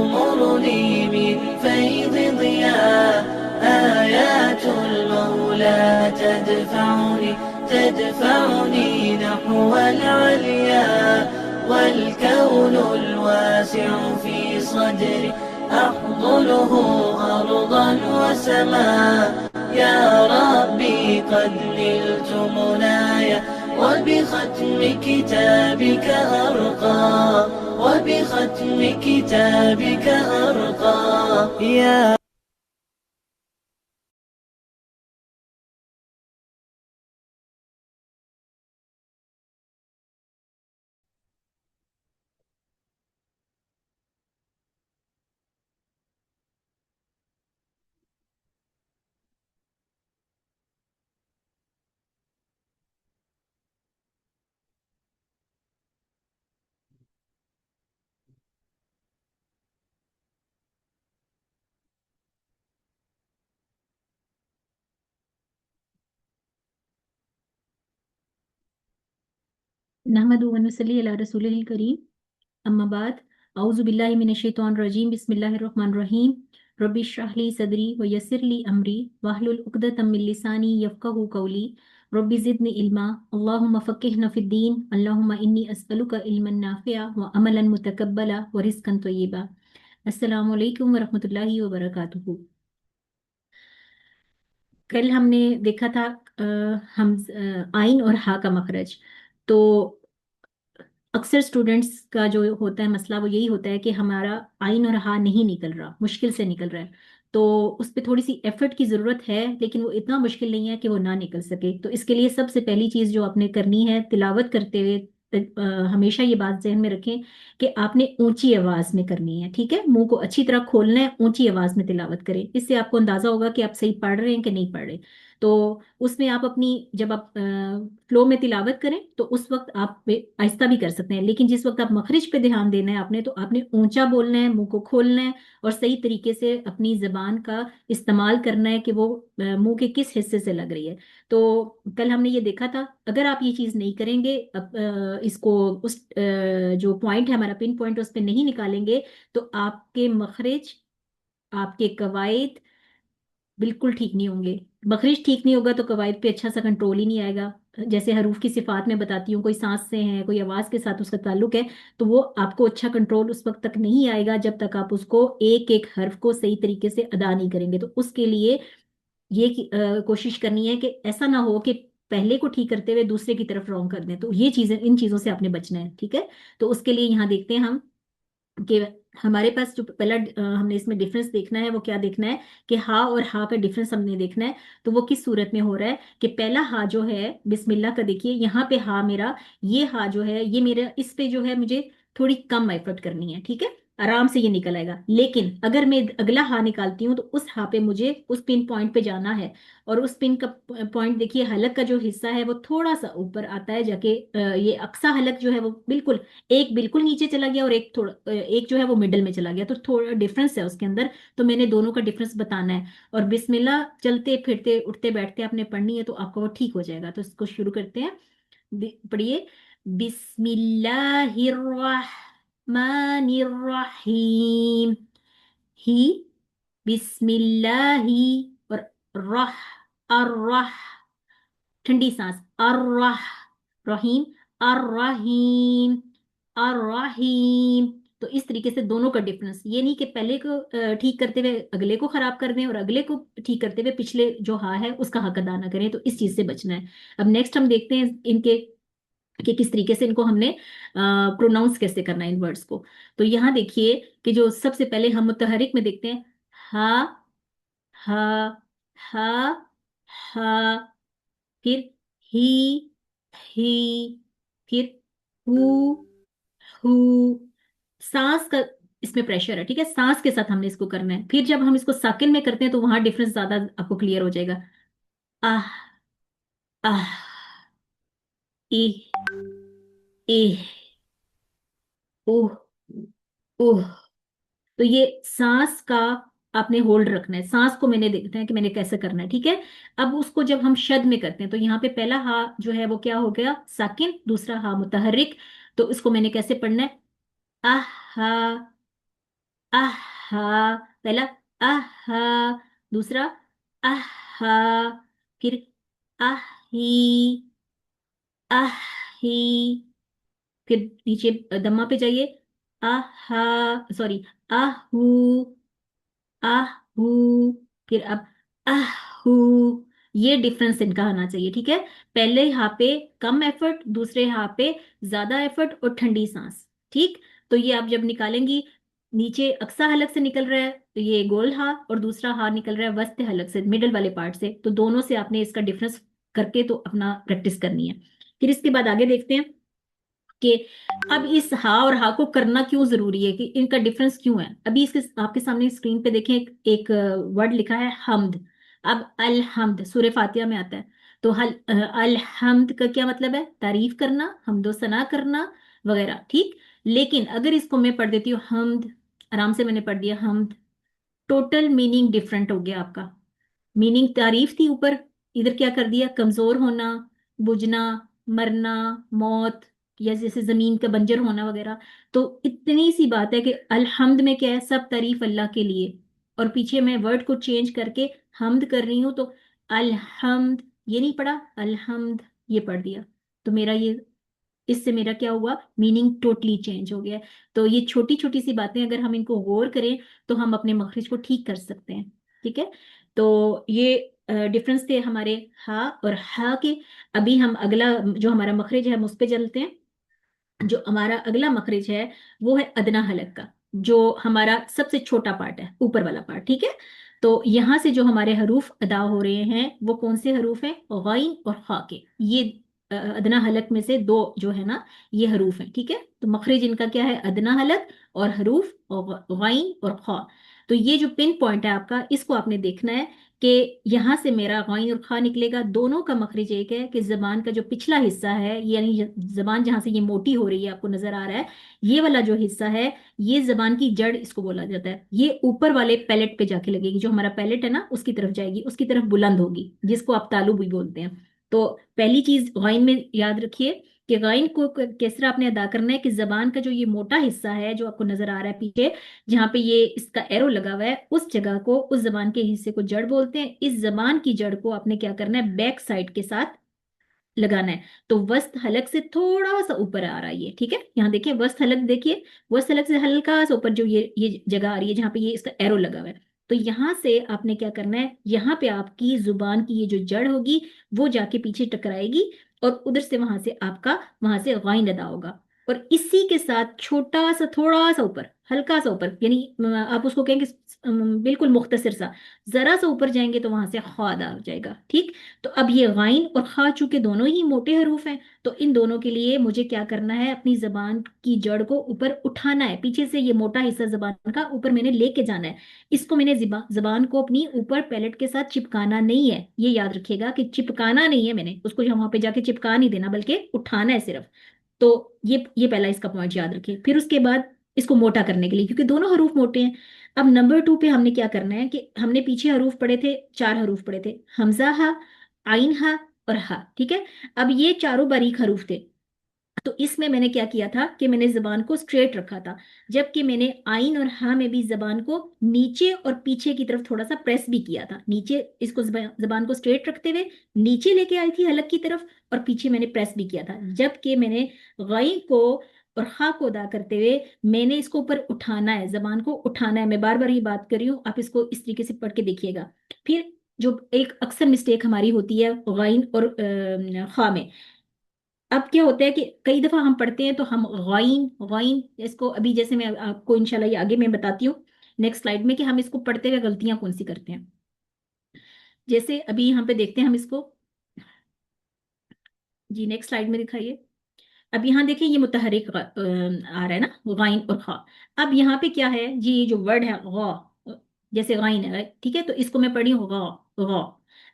تغمرني من فيض ضياء. آيات المولى تدفعني نحو العليا. والكون الواسع في صدري أحضنه أرضا وسماء. يا ربي قد نلت منايا وبختم كتابك أرقى يا नहमदु व नुसल्ली अला रसूलिल करीम अम्मा बाद औज़ु बिल्लाहि मिनश शैतानिर रजीम बिस्मिल्लाहिर रहमानिर रहीम रब्बि इश्रह ली सदरी व यस्सिर ली अमरी वहलुल उक़दतम मिन लिसानी यफ़क़हू क़ौली रब्बि ज़िदनी इल्मा अल्लाहुम्मा फ़क़्क़िहना फ़िद्दीन अल्लाहुम्मा इन्नी अस्अलुका इल्मन नाफ़िअ व अमलन मुतक़ब्बला व रिज़्क़न तय्यिबा। अस्सलामु अलैकुम व रहमतुल्लाहि व बरकातुहू। कल हमने देखा था हम आइन और हा का मखरज। तो अक्सर स्टूडेंट्स का जो होता है मसला वो यही होता है कि हमारा आइन और हा नहीं निकल रहा, मुश्किल से निकल रहा है। तो उस पर थोड़ी सी एफर्ट की ज़रूरत है, लेकिन वो इतना मुश्किल नहीं है कि वो ना निकल सके। तो इसके लिए सबसे पहली चीज़ जो आपने करनी है तिलावत करते हुए, हमेशा ये बात जहन में रखें कि आपने ऊंची आवाज़ में करनी है। ठीक है, मुंह को अच्छी तरह खोलना है, ऊंची आवाज़ में तिलावत करें। इससे आपको अंदाज़ा होगा कि आप सही पढ़ रहे हैं कि नहीं पढ़ रहे। तो उसमें आप अपनी जब आप फ्लो में तिलावत करें तो उस वक्त आप आहिस्ता भी कर सकते हैं, लेकिन जिस वक्त आप मखरिज पे ध्यान देना है आपने, तो आपने ऊंचा बोलना है, मुंह को खोलना है और सही तरीके से अपनी जबान का इस्तेमाल करना है कि वो मुंह के किस हिस्से से लग रही है। तो कल हमने ये देखा था, अगर आप ये चीज़ नहीं करेंगे, इसको उस जो पॉइंट है हमारा पिन पॉइंट उस पर नहीं निकालेंगे, तो आपके मखरिज, आपके कवायद बिल्कुल ठीक नहीं होंगे। मखरिज ठीक नहीं होगा तो कवायद पे अच्छा सा कंट्रोल ही नहीं आएगा। जैसे हरूफ की सिफात में बताती हूँ, कोई सांस से है, कोई आवाज के साथ उसका ताल्लुक है, तो वो आपको अच्छा कंट्रोल उस वक्त तक नहीं आएगा जब तक आप उसको एक एक हर्फ को सही तरीके से अदा नहीं करेंगे। तो उसके लिए ये कोशिश करनी है कि ऐसा ना हो कि पहले को ठीक करते हुए दूसरे की तरफ रॉन्ग कर दें। तो ये चीजें, इन चीजों से आपने बचना है। ठीक है, तो उसके लिए यहाँ देखते हैं हम कि हमारे पास जो पहला हमने इसमें डिफरेंस देखना है वो क्या देखना है कि हा और हा का डिफरेंस हमने देखना है। तो वो किस सूरत में हो रहा है कि पहला हा जो है बिस्मिल्लाह का, देखिए यहाँ पे हा मेरा, ये हा जो है ये मेरा, इस पे जो है मुझे थोड़ी कम एफर्ट करनी है। ठीक है, आराम से ये निकल आएगा। लेकिन अगर मैं अगला हा निकालती हूँ तो उस हा पे मुझे उस पिन पॉइंट पे जाना है, और उस पिन का पॉइंट देखिए, हलक का जो हिस्सा है वो थोड़ा सा ऊपर आता है जाके, ये अक्सा हलक जो है वो बिल्कुल, एक बिल्कुल नीचे चला गया और एक थोड़ा, एक जो है वो मिडल में चला गया, तो थोड़ा डिफरेंस है उसके अंदर। तो मैंने दोनों का डिफरेंस बताना है। और बिस्मिल्लाह चलते फिरते उठते बैठते आपने पढ़नी है, तो आपका वो ठीक हो जाएगा। तो इसको शुरू करते हैं। पढ़िए, बिस्मिल्लाहिर्रहमानिर्रहीम। ही, बिस्मिल्लाही, और रह, अर्रह, ठंडी सांस, अर्रह, रहीम, अर्रहीम, अर्रहीम। तो इस तरीके से दोनों का डिफरेंस, ये नहीं कि पहले को ठीक करते हुए अगले को खराब कर दें और अगले को ठीक करते हुए पिछले जो हा है उसका हक अदा ना करें। तो इस चीज से बचना है। अब नेक्स्ट हम देखते हैं इनके कि किस तरीके से इनको हमने प्रोनाउंस कैसे करना है इन वर्ड्स को। तो यहाँ देखिए कि जो सबसे पहले हम मुतहरिक में देखते हैं, हा, हा, हा, हा, फिर ही, ही, फिर हु, हु। सांस का इसमें प्रेशर है। ठीक है, सांस के साथ हमने इसको करना है। फिर जब हम इसको साकिन में करते हैं तो वहां डिफरेंस ज्यादा आपको क्लियर हो जाएगा। आह, आह, इह, इह, उह, उह। तो ये सांस का आपने होल्ड रखना है। सांस को मैंने देखना है कि मैंने कैसे करना है। ठीक है, अब उसको जब हम शद में करते हैं तो यहाँ पे पहला हा जो है वो क्या हो गया, साकिन, दूसरा हा मुतहरिक। तो इसको मैंने कैसे पढ़ना है, आहा, आहा, पहला आहा, दूसरा आहा, फिर आही, आही, फिर नीचे दम्मा पे जाइए, आहा, सॉरी, आहू, आहू, फिर अब आहू। ये डिफरेंस इनका आना चाहिए, ठीक है। पहले यहाँ पे कम एफर्ट, दूसरे यहाँ पे ज्यादा एफर्ट और ठंडी सांस, ठीक। तो ये आप जब निकालेंगी, नीचे अक्सा हलक से निकल रहा है तो ये गोल हा, और दूसरा हा निकल रहा है वस्त हलक से, मिडल वाले पार्ट से, तो दोनों से आपने इसका डिफरेंस करके तो अपना प्रैक्टिस करनी है। फिर इसके बाद आगे देखते हैं कि अब इस हा और हा को करना क्यों जरूरी है, कि इनका डिफरेंस क्यों है। अभी इसके आपके सामने स्क्रीन पे देखें, एक वर्ड लिखा है हमद। अब अल हमद सूरह फातिहा में आता है, तो अल हमद का क्या मतलब है, तारीफ करना, हमदो सना करना वगैरह, ठीक। लेकिन अगर इसको मैं पढ़ देती हूँ हमद, आराम से मैंने पढ़ दिया हमद, टोटल मीनिंग डिफरेंट हो गया आपका। मीनिंग तारीफ थी ऊपर, इधर क्या कर दिया, कमजोर होना, बुझना, मरना, मौत, या जैसे जमीन का बंजर होना वगैरह। तो इतनी सी बात है कि अल्हम्द में क्या है, सब तारीफ अल्लाह के लिए, और पीछे मैं वर्ड को चेंज करके हमद कर रही हूँ, तो अल्हम्द ये नहीं पढ़ा, अल्हम्द ये पढ़ दिया। तो मेरा ये, इससे मेरा क्या हुआ, मीनिंग टोटली चेंज हो गया। तो ये छोटी छोटी सी बातें अगर हम इनको गौर करें तो हम अपने मखरिज को ठीक कर सकते हैं, ठीक है। तो ये डिफरेंस थे हमारे हा और हा के। अभी हम अगला जो हमारा मखरिज है हम उस पे चलते हैं। जो हमारा अगला मखरिज है वो है अदना हलक का, जो हमारा सबसे छोटा पार्ट है, ऊपर वाला पार्ट, ठीक है। तो यहाँ से जो हमारे हरूफ अदा हो रहे हैं वो कौन से हरूफ हैं, गैन और खा के। ये अदना हलक में से दो जो है ना, ये हरूफ हैं, ठीक है। तो मखरिज इनका क्या है, अदना हलक और हरूफ और गैन और खा। तो ये जो पिन पॉइंट है आपका, इसको आपने देखना है कि यहाँ से मेरा गैन और खा निकलेगा, दोनों का मखरिज एक है कि जबान का जो पिछला हिस्सा है, यानी जबान जहां से ये मोटी हो रही है आपको नजर आ रहा है, ये वाला जो हिस्सा है, ये जबान की जड़ इसको बोला जाता है। ये ऊपर वाले पैलेट पे जाके लगेगी, जो हमारा पैलेट है ना उसकी तरफ जाएगी, उसकी तरफ बुलंद होगी, जिसको आप तालु भी बोलते हैं। तो पहली चीज गैन में याद रखिए कि गैन को किस तरह आपने अदा करना है, कि जबान का जो ये मोटा हिस्सा है जो आपको नजर आ रहा है पीछे, जहां पे ये इसका एरो लगा हुआ है, उस जगह को, उस जबान के हिस्से को जड़ बोलते हैं। इस जबान की जड़ को आपने क्या करना है, बैक साइड के साथ लगाना है। तो वस्त हलक से थोड़ा सा ऊपर आ रहा है ये, ठीक है। यहाँ देखिए वस्त हलक, देखिए वस्त हलक से हल्का सा ऊपर जो ये जगह आ रही है जहाँ पे ये इसका एरो लगा हुआ है, तो यहाँ से आपने क्या करना है, यहाँ पे आपकी जुबान की ये जो जड़ होगी वो जाके पीछे टकराएगी, और उधर से वहां से आपका, वहां से गाइन अदा होगा। और इसी के साथ छोटा सा, थोड़ा सा ऊपर, हल्का सा ऊपर, यानी आप उसको कहेंगे बिल्कुल मुख्तसर सा, जरा सा ऊपर जाएंगे तो वहां से खा अदा हो जाएगा, ठीक। तो अब ये गाइन और खा चूंकि दोनों ही मोटे हरूफ हैं, तो इन दोनों के लिए मुझे क्या करना है, अपनी जबान की जड़ को ऊपर उठाना है, पीछे से ये मोटा हिस्सा जबान का ऊपर मैंने लेके जाना है। इसको मैंने जबान को अपनी ऊपर पैलेट के साथ चिपकाना नहीं है, ये याद रखिएगा कि चिपकाना नहीं है, मैंने उसको वहां पे जाके चिपका नहीं देना, बल्कि उठाना है सिर्फ। तो ये पहला इसका पॉइंट याद रखिए। फिर उसके बाद इसको मोटा करने के लिए, क्योंकि दोनों हरूफ मोटे हैं, अब नंबर 2 पे हमने क्या करना है कि हमने पीछे हरूफ पढ़े थे, 4 हरूफ पढ़े थे, हमजा हा, आइन हा और हा, ठीक है। अब ये चारों बारीक हरूफ थे, तो इसमें मैंने क्या किया था कि मैंने जबान को स्ट्रेट रखा था, जबकि मैंने आइन और हा में भी जबान को नीचे और पीछे की तरफ थोड़ा सा प्रेस भी किया था। नीचे इसको जबान को स्ट्रेट रखते हुए नीचे लेके आई थी हलक की तरफ, और पीछे मैंने प्रेस भी किया था, जबकि मैंने गई को और हा को अदा करते हुए मैंने इसको ऊपर उठाना है, जबान को उठाना है। मैं बार बार ये बात कर रही हूँ, आप इसको इस तरीके से पढ़ के देखिएगा। फिर जो एक अक्सर मिस्टेक हमारी होती है गाइन और खा में, अब क्या होता है कि कई दफा हम पढ़ते हैं तो हम गाइन गाइन, इसको अभी जैसे मैं आपको इंशाल्लाह ये आगे मैं बताती हूँ नेक्स्ट स्लाइड में, कि हम इसको पढ़ते हुए गलतियां कौन सी करते हैं। जैसे अभी यहाँ पे देखते हैं हम इसको, जी नेक्स्ट स्लाइड में दिखाइए। अब यहाँ देखिए ये मुतहरिक आ रहा है ना, गाइन और खा। अब यहाँ पे क्या है जी, ये जो वर्ड है गौ, जैसे गाइन है, ठीक है, तो इसको मैं पढ़ी हूँ गौ, गौ।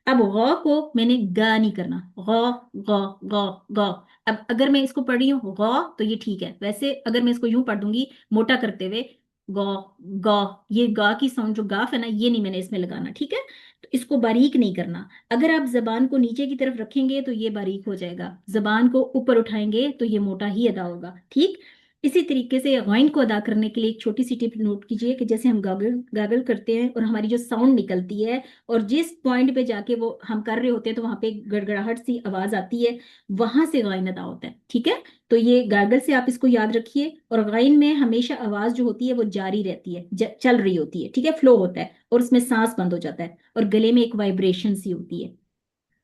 अब गौ को मैंने गा नहीं करना, गौ, गौ, गौ, गौ। अब अगर मैं इसको पढ़ी हूँ गौ तो ये ठीक है, वैसे अगर मैं इसको यूं पढ़ दूंगी मोटा करते हुए, गौ, गौ, ये गा की साउंड जो गाफ है ना, ये नहीं मैंने इसमें लगाना, ठीक है। तो इसको बारीक नहीं करना। अगर आप जबान को नीचे की तरफ रखेंगे तो ये बारीक हो जाएगा, जबान को ऊपर उठाएंगे तो ये मोटा ही अदा होगा, ठीक। इसी तरीके से गाइन को अदा करने के लिए एक छोटी सी टिप नोट कीजिए कि जैसे हम गागल गागल करते हैं और हमारी जो साउंड निकलती है और जिस पॉइंट पे जाके वो हम कर रहे होते हैं तो वहां पे गड़गड़ाहट सी आवाज आती है, वहां से गाइन अदा होता है। ठीक है, तो ये गागल से आप इसको याद रखिए। और गाइन में हमेशा आवाज जो होती है वो जारी रहती है, चल रही होती है, ठीक है, फ्लो होता है, और उसमें सांस बंद हो जाता है और गले में एक वाइब्रेशन सी होती है।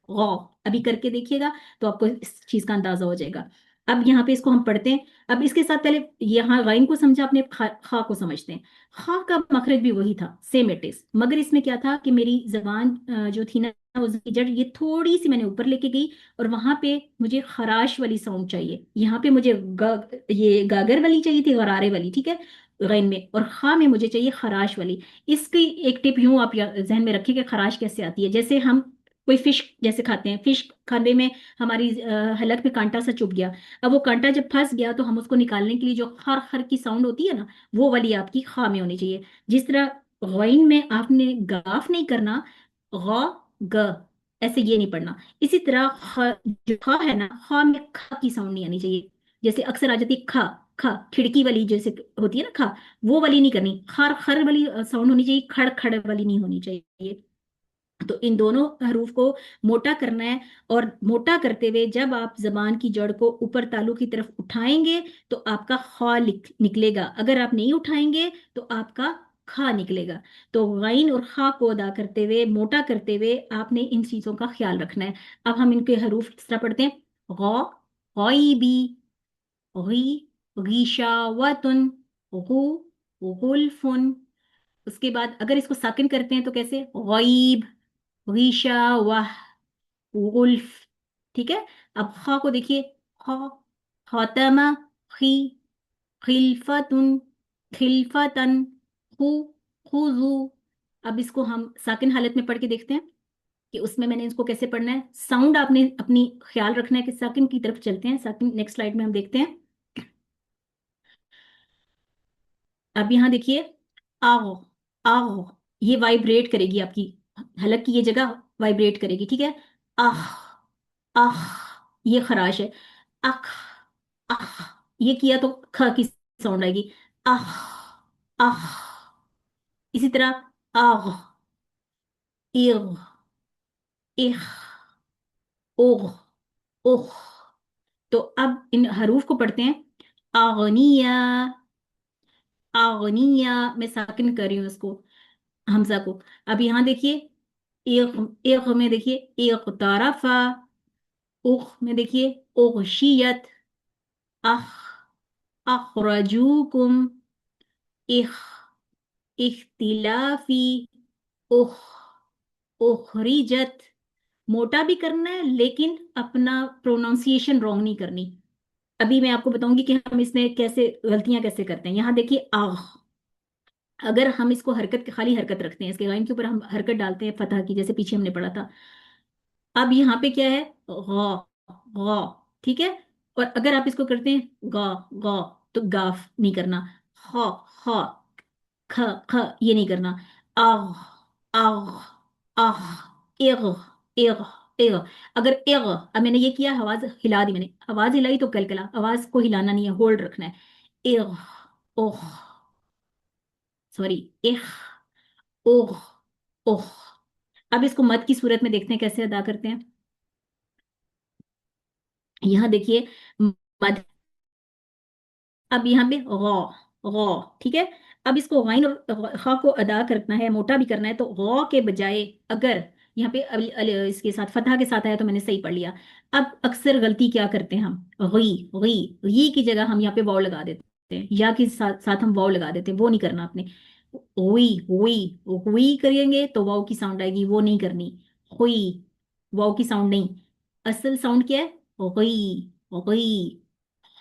गौ, अभी करके देखिएगा तो आपको इस चीज का अंदाजा हो जाएगा। अब यहाँ पे इसको हम पढ़ते हैं। अब इसके साथ पहले यहाँ गाइन को समझा आपने, खा को समझते हैं। खा का मखरज भी वही था, सेम इट इज, मगर इसमें क्या था कि मेरी जबान जो थी ना, वो जड़ ये थोड़ी सी मैंने ऊपर लेके गई और वहां पे मुझे खराश वाली साउंड चाहिए। यहाँ पे मुझे ये गागर वाली चाहिए थी, गरारे वाली, ठीक है, गैन में, और खा में मुझे चाहिए खराश वाली। इसकी एक टिप यूं आप जहन में रखिए कि खराश कैसे आती है। जैसे हम कोई फिश जैसे खाते हैं, फिश खाने में हमारी हलक में कांटा सा चुभ गया। अब वो कांटा जब फंस गया तो हम उसको निकालने के लिए जो खर खर की साउंड होती है ना, वो वाली आपकी खा में होनी चाहिए। जिस तरह गैन में आपने गाफ नहीं करना, गौ ग ऐसे ये नहीं पढ़ना। इसी तरह जो खा है ना, खा में खा की साउंड नहीं आनी चाहिए। जैसे अक्सर आ जाती है खा, खा खिड़की वाली जैसे होती है ना खा, वो वाली नहीं करनी। खर खर वाली साउंड होनी चाहिए, खड़ खड़ वाली नहीं होनी चाहिए। तो इन दोनों हरूफ को मोटा करना है। और मोटा करते हुए जब आप जबान की जड़ को ऊपर तालू की तरफ उठाएंगे तो आपका खा निकलेगा, अगर आप नहीं उठाएंगे तो आपका खा निकलेगा। तो गाइन और खा को अदा करते हुए, मोटा करते हुए आपने इन चीजों का ख्याल रखना है। अब हम इनके हरूफ किस तरह पढ़ते हैं। गौ, गौइबी, गी, गीशावतुन, गु, गुल्फुन। उसके बाद अगर इसको साकिन करते हैं तो कैसे, गईब, गीशा, वाह, गुल्फ। ठीक है। अब खा को देखिए, खा, खातमा, खी, खिलफतुन, खिलफतन, खु, खुजू। अब इसको हम साकिन हालत में पढ़ के देखते हैं कि उसमें मैंने इसको कैसे पढ़ना है। साउंड आपने अपनी ख्याल रखना है कि साकिन की तरफ चलते हैं। साकिन नेक्स्ट स्लाइड में हम देखते हैं। अब यहाँ देखिए, आओ, आओ, ये वाइब्रेट करेगी आपकी हलक की ये जगह, वाइब्रेट करेगी, ठीक है। आह, आह, ये खराश है। अख, आह, ये किया तो ख की साउंड आएगी। आह, आह। इसी तरह आग, इग, इख, ओग, ओह। तो अब इन हरूफ को पढ़ते हैं। आगनिया, आगनिया, मैं साकिन कर रही हूँ इसको, हमजा को। अब यहाँ देखिए, एक एक में देखिए, एक तारफा, उख में देखिए, उगशियत, अख, अखरजूकुम, इख, इख्तिलाफी, उख, उखरिजत। मोटा भी करना है लेकिन अपना प्रोनाउंसिएशन रॉन्ग नहीं करनी। अभी मैं आपको बताऊंगी कि हम इसमें कैसे गलतियां कैसे करते हैं। यहाँ देखिए, आह, अगर हम इसको हरकत, खाली हरकत रखते हैं, इसके लाइन के ऊपर हम हरकत डालते हैं फतह की, जैसे पीछे हमने पढ़ा था। अब यहाँ पे क्या है, गौ, गौ, ठीक है। और अगर आप इसको करते हैं गौ, गौ, तो गाफ नहीं करना। ख, ख, ख, ख, ये नहीं करना। आग, आग, आह, एग, एग, एग। अगर एग, अब मैंने ये किया, आवाज हिला दी, मैंने आवाज हिलाई तो कलकला, आवाज को हिलाना नहीं है, होल्ड रखना है। एग, ओह, सॉरी, एह, ओह, ओह। अब इसको मद की सूरत में देखते हैं कैसे अदा करते हैं। यहाँ देखिए, मद, अब यहाँ पे गौ, गौ, ठीक है। अब इसको गाइन और खा को अदा करना है, मोटा भी करना है, तो गौ के बजाय अगर यहाँ पे इसके साथ फतह के साथ आया तो मैंने सही पढ़ लिया। अब अक्सर गलती क्या करते हैं हम, गई, गई की जगह हम यहाँ पे वाव लगा देते हैं, या के साथ हम वाव लगा देते हैं, वो नहीं करना आपने। हुई, हुई, हुई करेंगे तो वाव की साउंड आएगी, वो नहीं करनी। हुई, वाव की साउंड नहीं, असल साउंड क्या है, गई, गई,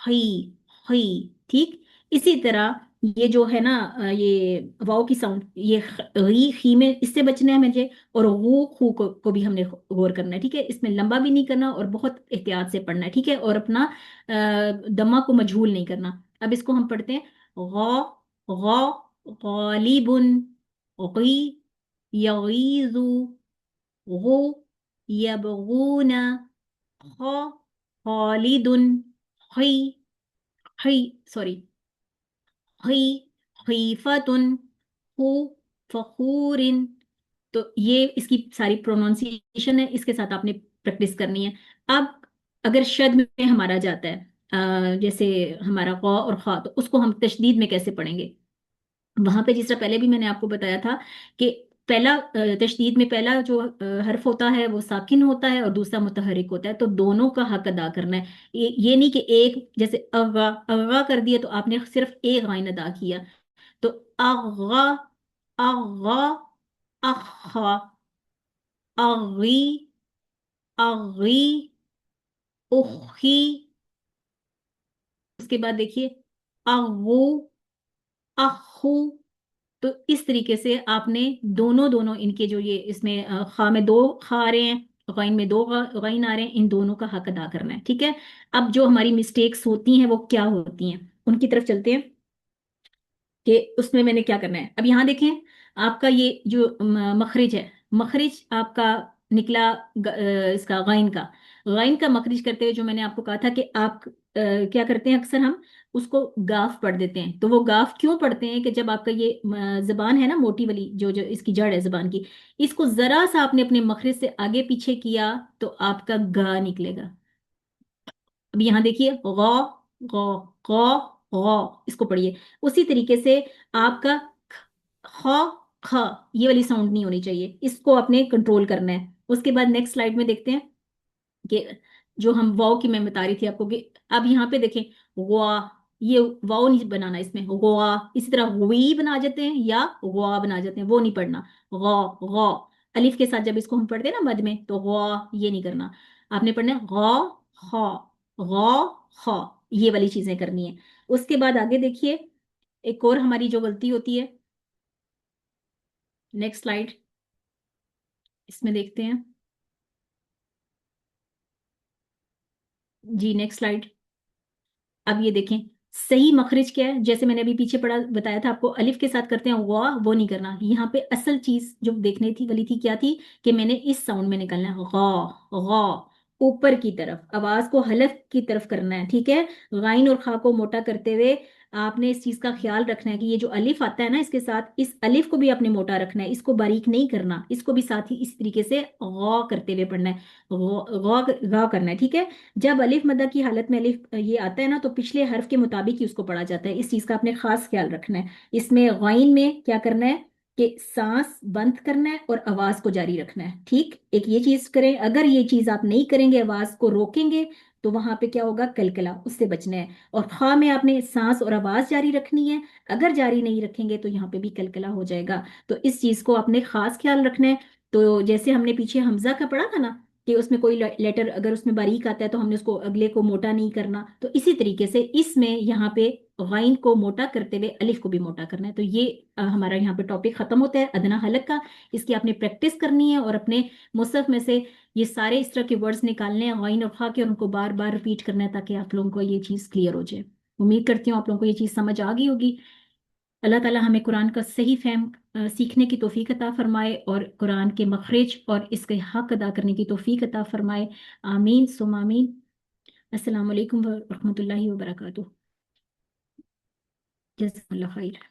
हई, हई, ठीक। इसी तरह ये जो है ना, ये वाव की साउंड, ये गी खी में, इससे बचना है मुझे। और वो खू को भी हमने गौर करना है, ठीक है। इसमें लंबा भी नहीं करना और बहुत एहतियात से पढ़ना है, ठीक है। और अपना दमा को मजहूल नहीं करना। अब इसको हम पढ़ते हैं। गौ, गौ, गालिबुन, गई, यगीजु, गु, यबगूना, ख, खालिदुन, हई, हई, सॉरी, ही, खीफतुन, हु, फखूरिन। तो ये इसकी सारी प्रोनाउंसिएशन है, इसके साथ आपने प्रैक्टिस करनी है। अब अगर शद में हमारा जाता है, जैसे हमारा क़ा और खा, तो उसको हम तशदीद में कैसे पढ़ेंगे? वहां पे जिस तरह पहले भी मैंने आपको बताया था कि पहला तशदीद में पहला जो हर्फ होता है वो साकिन होता है और दूसरा मुतहरिक होता है, तो दोनों का हक अदा करना है। ये नहीं कि एक, जैसे अगा अगा कर दिया तो आपने सिर्फ एक गाइन अदा किया। तो अगा, अगा, अखा, अगी, अगी, उखी। उसके बाद देखिए अगू, अखू। तो इस तरीके से आपने दोनों दोनों इनके जो ये इसमें खा में दो खा आ रहे हैं, गाइन में दो गाइन आ रहे हैं, इन दोनों का हक अदा करना है, ठीक है। अब जो हमारी मिस्टेक्स होती हैं वो क्या होती हैं, उनकी तरफ चलते हैं कि उसमें मैंने क्या करना है। अब यहाँ देखें, आपका ये जो मखरिज है, मखरिज आपका निकला इसका गाइन का मखरिज करते हुए जो मैंने आपको कहा था कि आप क्या करते हैं, अक्सर हम उसको गाफ पढ़ देते हैं। तो वो गाफ क्यों पढ़ते हैं कि जब आपका ये जबान है ना, मोटी वाली जो जो इसकी जड़ है जबान की, इसको जरा सा आपने अपने मखरिज से आगे पीछे किया तो आपका गा निकलेगा। अब यहाँ देखिए गौ, गौ, गौ, गौ, इसको पढ़िए। उसी तरीके से आपका ख, ख, ये वाली साउंड नहीं होनी चाहिए, इसको आपने कंट्रोल करना है। उसके बाद नेक्स्ट स्लाइड में देखते हैं कि जो हम वाव की मैं बता रही थी आपको कि अब यहाँ पे देखें वा, ये वाव नहीं बनाना इसमें, वा इसी तरह वी बना जाते हैं या वा बना जाते हैं, वो नहीं पढ़ना। गौ, गौ, अलिफ के साथ जब इसको हम पढ़ते हैं ना मद में, तो गौ ये नहीं करना, आपने पढ़ना है गौ, खौ, गौ, खौ, ये वाली चीजें करनी है। उसके बाद आगे देखिए, एक और हमारी जो गलती होती है, नेक्स्ट स्लाइड इसमें देखते हैं। जी नेक्स्ट स्लाइड। अब ये देखें, सही मखरिज क्या है, जैसे मैंने अभी पीछे पढ़ा बताया था आपको, अलिफ के साथ करते हैं वाह, वो नहीं करना। यहाँ पे असल चीज जो देखने थी वाली थी क्या थी कि मैंने इस साउंड में निकलना है, गौ, गौ, ऊपर की तरफ, आवाज को हलफ की तरफ करना है, ठीक है। गाइन और खा को मोटा करते हुए आपने इस चीज का ख्याल रखना है कि ये जो अलिफ आता है ना, इसके साथ इस अलिफ को भी आपने मोटा रखना है, इसको बारीक नहीं करना, इसको भी साथ ही इस तरीके से गौ करते हुए पढ़ना है, गौ, गौ, गौ करना है, ठीक है। जब अलिफ मद्दा की हालत में अलिफ ये आता है ना, तो पिछले हर्फ के मुताबिक ही उसको पढ़ा जाता है, इस चीज का आपने खास ख्याल रखना है। इसमें गाइन में क्या करना है कि सांस बंद करना है और आवाज को जारी रखना है, ठीक। एक ये चीज करें, अगर ये चीज आप नहीं करेंगे, आवाज को रोकेंगे, तो वहां पे क्या होगा, कलकला, उससे बचना है। और खा में आपने सांस और आवाज जारी रखनी है, अगर जारी नहीं रखेंगे तो यहाँ पे भी कलकला हो जाएगा। तो इस चीज को आपने खास ख्याल रखना है। तो जैसे हमने पीछे हमजा का पढ़ा था ना कि उसमें कोई लेटर अगर उसमें बारीक आता है तो हमने उसको अगले को मोटा नहीं करना, तो इसी तरीके से इसमें यहाँ पे गाइन को मोटा करते हुए अलिफ को भी मोटा करना है। तो ये हमारा यहाँ पे टॉपिक खत्म होता है अदना हलक का। इसकी आपने प्रैक्टिस करनी है और अपने मुसहफ में से ये सारे इस तरह के वर्ड्स निकालने हैं गाइन और खा के, और उनको बार बार रिपीट करना है ताकि आप लोगों को ये चीज़ क्लियर हो जाए। उम्मीद करती हूँ आप लोगों को ये चीज़ समझ आ गई होगी। अल्लाह ताला हमें कुरान का सही फहम सीखने की तौफीक अता फरमाए और कुरान के मखरज और इसके हक अदा करने की तौफीक अता फरमाए। आमीन सुम आमीन। अस्सलाम वालेकुम व रहमतुल्लाहि व बरकातुहू। जज़ाकल्लाह खैर।